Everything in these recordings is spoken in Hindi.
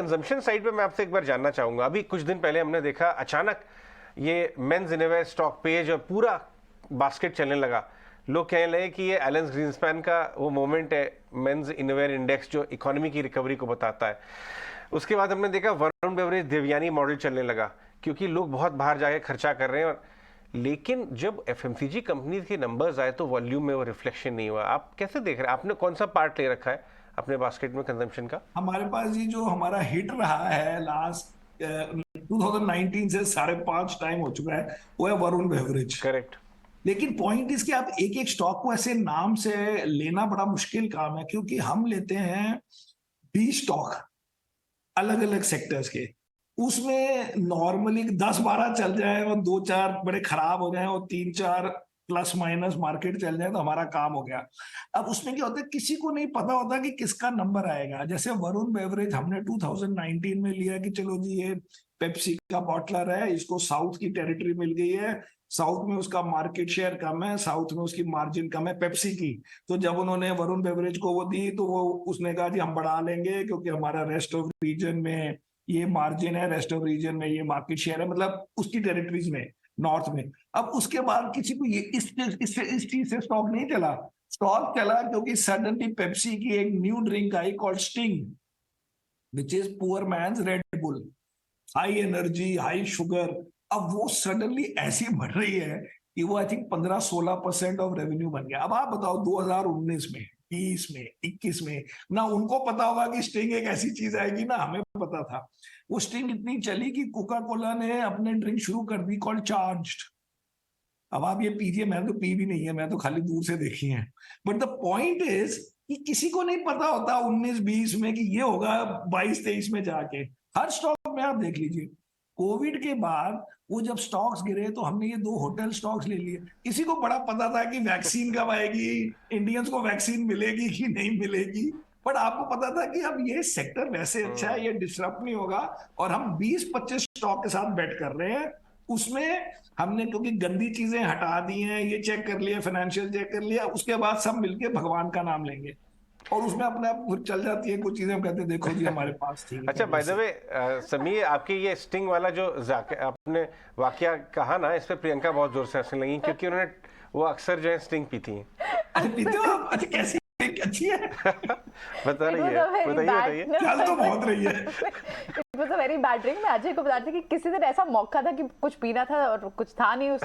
कंजम्पशन साइड पे मैं आपसे एक बार जानना चाहूंगा। अभी कुछ दिन पहले हमने देखा अचानक ये मेंस इनरवेयर स्टॉक पेज और पूरा बास्केट चलने लगा। लोग कहने लगे कि ये एलेंस ग्रीनस्पैन का वो मोमेंट है, मेंस इनरवेयर इंडेक्स जो इकोनॉमी की रिकवरी को बताता है। उसके बाद हमने देखा वरुण बेवरेज देवयानी मॉडल चलने लगा, क्योंकि लोग बहुत बाहर जाके खर्चा कर रहे हैं। और लेकिन जब एफएमसीजी कंपनी के नंबर्स आए तो वॉल्यूम में वो रिफ्लेक्शन नहीं हुआ। आप कैसे देख रहे हैं? आपने कौन सा पार्ट ले रखा है अपने बास्केट में कंजम्पशन का? हमारे पास ये जो हमारा हिट रहा है लास्ट 2019 से 5.5 टाइम हो चुका है, वो है वरुण बेवरेज। करेक्ट। लेकिन पॉइंट इसके, आप एक एक स्टॉक को ऐसे नाम से लेना बड़ा मुश्किल काम है, क्योंकि हम लेते हैं 20 स्टॉक अलग अलग सेक्टर्स के। उसमें नॉर्मली 10-12 चल जाए और 2-4 बड़े खराब हो जाए और 3-4 प्लस माइनस मार्केट चल जाए तो हमारा काम हो गया। अब उसमें क्या होता है, किसी को नहीं पता होता कि किसका नंबर आएगा। जैसे वरुण बेवरेज हमने 2019 में लिया कि चलो जी ये पेप्सी का बॉटलर है, इसको साउथ की टेरिटरी मिल गई है, साउथ में उसका मार्केट शेयर कम है, साउथ में उसकी मार्जिन कम है पेप्सी की। तो जब उन्होंने वरुण बेवरेज को वो दी तो वो उसने कहा जी हम बढ़ा लेंगे, क्योंकि हमारा रेस्ट ऑफ रीजन में ये मार्जिन है, रेस्ट ऑफ रीजन में ये मार्केट शेयर है, मतलब उसकी टेरिटरीज में, नॉर्थ में। अब उसके बाद किसी को ये इस चीज से स्टॉक नहीं चला। स्टॉक चला क्योंकि सडनली पेप्सी की एक new drink I called Sting, which is poor man's Red Bull, high energy high sugar. अब वो सडनली ऐसी बढ़ रही है कि वो आई थिंक 15-16% ऑफ रेवेन्यू बन गया। अब आप बताओ 2019 में, 20 में, 21 में, ना उनको पता होगा कि स्टिंग एक ऐसी चीज आएगी, ना हमें पता था। वो स्टिंग इतनी चली कि कोका कोला ने अपने ड्रिंक शुरू कर दी कॉल्ड चार्ज्ड। अब आप ये पीजिए, मैं तो पी भी नहीं है, मैं तो खाली दूर से देखी है। बट द पॉइंट इज कि किसी को नहीं पता होता 19-20 में कि ये होगा 22-23 में जाके। हर स्टॉक में आप देख लीजिए, कोविड के बाद वो जब स्टॉक्स गिरे तो हमने ये 2 होटल स्टॉक्स ले लिए। किसी को बड़ा पता था कि वैक्सीन कब आएगी, इंडियंस को वैक्सीन मिलेगी कि नहीं मिलेगी। बट आपको पता था कि अब ये सेक्टर वैसे अच्छा है, ये डिसरप्ट नहीं होगा, और हम 20-25 स्टॉक के साथ बेट कर रहे हैं। उसमें हमने क्योंकि गंदी चीजें हटा दी हैं, ये चेक कर लिया, फाइनेंशियल चेक कर लिया, उसके बाद सब मिलके भगवान का नाम लेंगे, और उसमें अपने आप खुद चल जाती है कुछ चीजें। हम कहते हैं देखो जी हमारे पास थी अच्छा, बाय द पहले से। वे समीर, आपके ये स्टिंग वाला जो आपने वाकया कहा ना, इस पे प्रियंका बहुत जोर से हंसने लगी, क्योंकि उन्होंने वो अक्सर जो है स्टिंग पी थी। अच्छा पीते हो आप? अच्छा कैसी अच्छी है? बता रही है, बताइए बताइए। चल तो बहुत रही है। It was a very bad drink. मैं अजय को बता रही थी कि किसी दिन ऐसा मौका था कि कुछ पीना था और कुछ था नहीं उस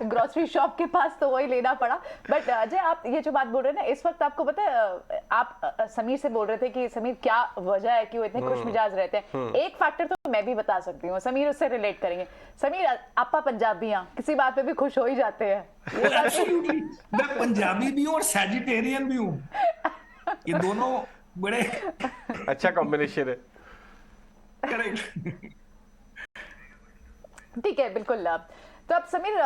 ग्रोसरी शॉप के पास, तो वही लेना पड़ा। बट अजय, आप ये जो बात बोल रहे हैं ना, इस वक्त आपको पता है, आप समीर से बोल रहे थे कि समीर क्या वजह है कि वो इतने खुश मिजाज रहते हैं। एक फैक्टर तो मैं भी बता सकती हूँ, समीर उससे रिलेट करेंगे। समीर, आपा पंजाबियां किसी बात पे भी खुश हो ही जाते हैं। एब्सोल्युटली, मैं पंजाबी भी हूँ और सैजिटेरियन भी हूँ, ये दोनों बड़े अच्छा कॉम्बिनेशन है। करेक्ट। ठीक है, बिल्कुल। तो अब समीर,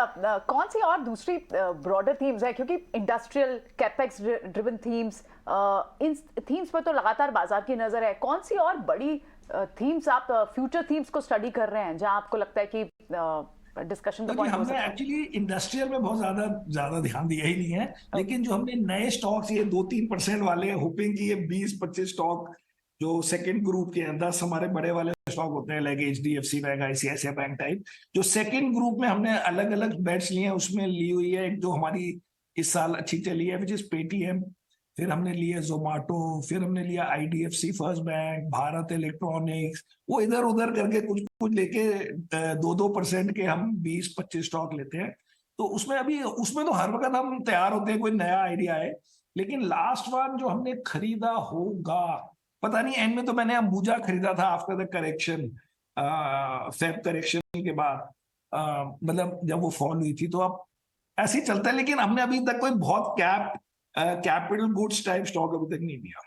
कौन सी और दूसरी ब्रॉडर थीम्स है, क्योंकि इंडस्ट्रियल कैपेक्स ड्रिवन थीम्स, इन थीम्स पर तो लगातार बाजार की नजर है। कौन सी और बड़ी थीम्स आप फ्यूचर थीम्स को स्टडी कर रहे हैं, जहां आपको लगता है कि डिस्कशन का तो पॉइंट हो हमने सकता है? एक्चुअली इंडस्ट्रियल में बहुत ज्यादा ज्यादा ध्यान दिया ही नहीं है, लेकिन जो हमने नए स्टॉक्स ये 2-3% वाले हैं, होपिंग की ये 20-25 स्टॉक जो सेकंड ग्रुप के हैं, 10 हमारे बड़े वाले स्टॉक होते हैं, like HDFC bank, ICICI bank type, जो सेकंड ग्रुप में हमने अलग अलग बेट्स लिए हैं। उसमें ली हुई है एक जो हमारी इस साल अच्छी चली है, विच इज पेटीएम। फिर हमने लिया जोमेटो, फिर हमने लिया IDFC first bank, Bharat electronics. वो इधर उधर करके कुछ कुछ लेके 2-2% के हम 20-25 स्टॉक लेते हैं। तो उसमें अभी, उसमें तो हर वक्त हम तैयार होते हैं कोई नया आइडिया है। लेकिन लास्ट वन जो हमने खरीदा होगा, पता नहीं, एंड में तो मैंने अंबुजा खरीदा था after the correction, Feb correction के बाद, मतलब जब वो फॉल हुई थी। तो अब ऐसे ही चलता है, लेकिन हमने अभी तक कोई बहुत कैपिटल गुड्स टाइप स्टॉक अभी तक नहीं लिया।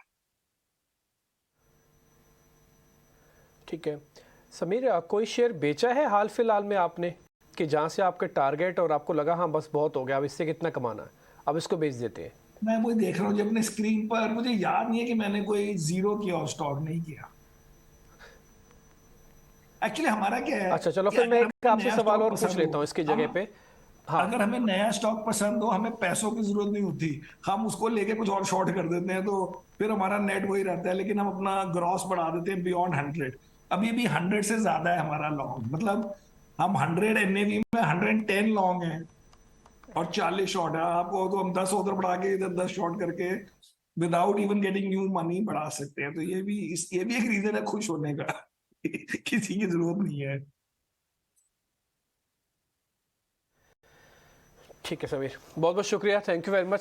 ठीक है समीर, कोई शेयर बेचा है हाल फिलहाल में आपने, कि जहां से आपके टारगेट और आपको लगा हाँ बस बहुत हो गया, अब इससे कितना कमाना है, अब इसको बेच देते हैं? मैं वही देख रहा हूँ जब अपने स्क्रीन पर, मुझे याद नहीं है कि मैंने कोई जीरो किया और स्टॉक नहीं किया। एक्चुअली हमारा क्या है अच्छा चलो, कि फिर मैं अगर एक हमें आपसे नया सवाल स्टॉक और पूछ पसंद हो, लेता हूँ इसकी हम जगह पे। हाँ। अगर हमें नया स्टॉक पसंद हो, हमें पैसों की जरूरत नहीं होती, हम उसको लेके कुछ और शॉर्ट कर देते हैं, तो फिर हमारा नेट वही रहता है, लेकिन हम अपना ग्रॉस बढ़ा देते हैं बियॉन्ड 100। अभी भी 100 से ज्यादा है हमारा लॉन्ग, मतलब हम 100 एनएवी में 110 लॉन्ग है और 40 शॉर्ट है। आपको तो हम 10 उधर बढ़ा के इधर 10 शॉर्ट करके without even getting new money बढ़ा सकते हैं। तो ये भी एक रीजन है खुश होने का। किसी की जरूरत नहीं है। ठीक है समीर, बहुत बहुत शुक्रिया, थैंक यू वेरी मच।